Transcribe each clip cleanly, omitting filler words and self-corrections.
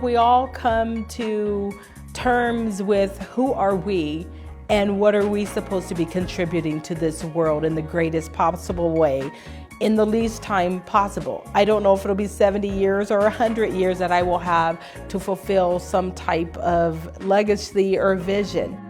we all come to terms with who are we and what are we supposed to be contributing to this world in the greatest possible way in the least time possible. I don't know if it'll be 70 years or 100 years that I will have to fulfill some type of legacy or vision.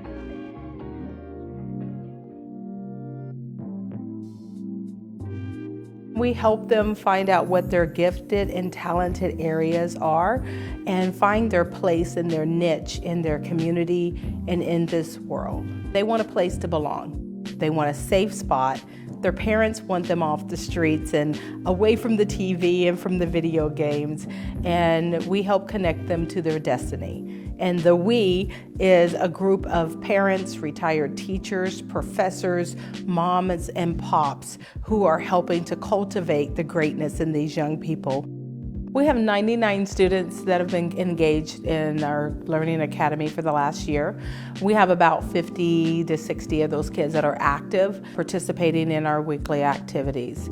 We help them find out what their gifted and talented areas are and find their place and their niche in their community and in this world. They want a place to belong. They want a safe spot. Their parents want them off the streets and away from the TV and from the video games, and we help connect them to their destiny. And the we is a group of parents, retired teachers, professors, moms, and pops who are helping to cultivate the greatness in these young people. We have 99 students that have been engaged in our Learning Academy for the last year. We have about 50 to 60 of those kids that are active, participating in our weekly activities.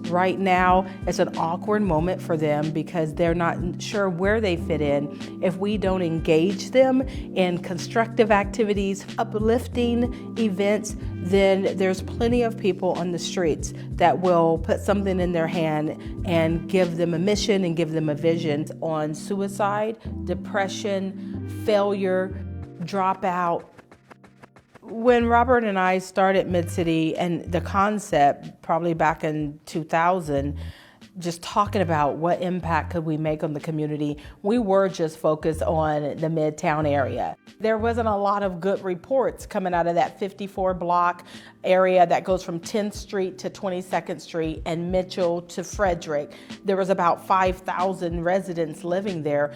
Right now, it's an awkward moment for them because they're not sure where they fit in. If we don't engage them in constructive activities, uplifting events, then there's plenty of people on the streets that will put something in their hand and give them a mission and give them a vision on suicide, depression, failure, dropout. When Robert and I started MidCity, and the concept probably back in 2000, just talking about what impact could we make on the community, we were just focused on the Midtown area. There wasn't a lot of good reports coming out of that 54 block area that goes from 10th Street to 22nd Street and Mitchell to Frederick. There was about 5,000 residents living there.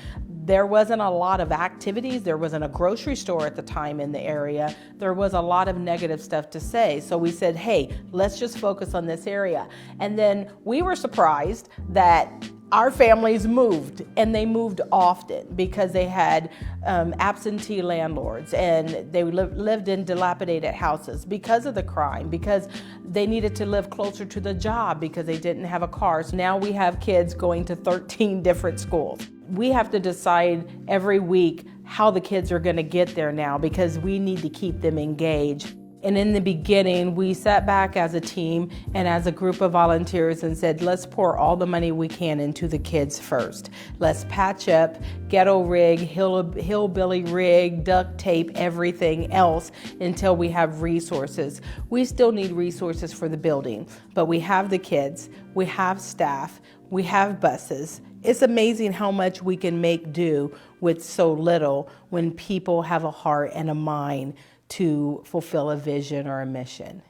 There wasn't a lot of activities. There wasn't a grocery store at the time in the area. There was a lot of negative stuff to say. So we said, hey, let's just focus on this area. And then we were surprised that our families moved, and they moved often because they had absentee landlords and they lived in dilapidated houses because of the crime, because they needed to live closer to the job because they didn't have a car. So now we have kids going to 13 different schools. We have to decide every week how the kids are going to get there now because we need to keep them engaged. And in the beginning, we sat back as a team and as a group of volunteers and said, let's pour all the money we can into the kids first. Let's patch up, ghetto rig, hillbilly rig, duct tape, everything else until we have resources. We still need resources for the building, but we have the kids, we have staff, we have buses. It's amazing how much we can make do with so little when people have a heart and a mind to fulfill a vision or a mission.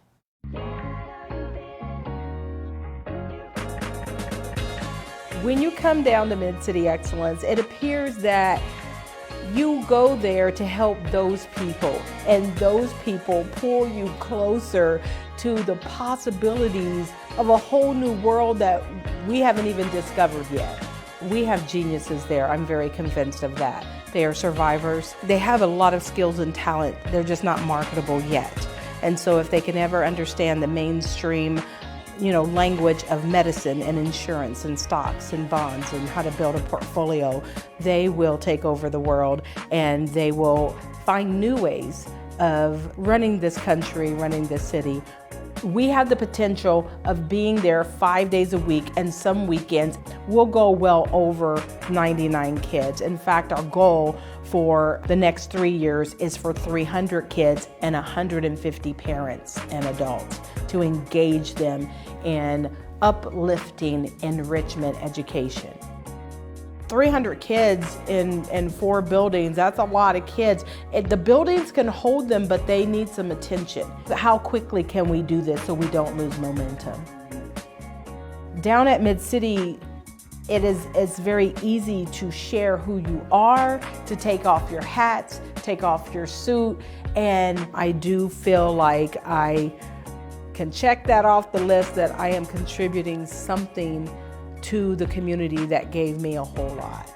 When you come down to MidCity Excellence, it appears that you go there to help those people, and those people pull you closer to the possibilities of a whole new world that we haven't even discovered yet. We have geniuses there. I'm very convinced of that. They are survivors. They have a lot of skills and talent. They're just not marketable yet. And so if they can ever understand the mainstream, language of medicine and insurance and stocks and bonds and how to build a portfolio, they will take over the world, and they will find new ways of running this country, running this city. We have the potential of being there 5 days a week, and some weekends we'll go well over 99 kids. In fact, our goal for the next 3 years is for 300 kids and 150 parents and adults to engage them in uplifting enrichment education. 300 kids in 4 buildings, that's a lot of kids. The buildings can hold them, but they need some attention. How quickly can we do this so we don't lose momentum? Down at MidCity, it's very easy to share who you are, to take off your hats, take off your suit, and I do feel like I can check that off the list that I am contributing something to the community that gave me a whole lot.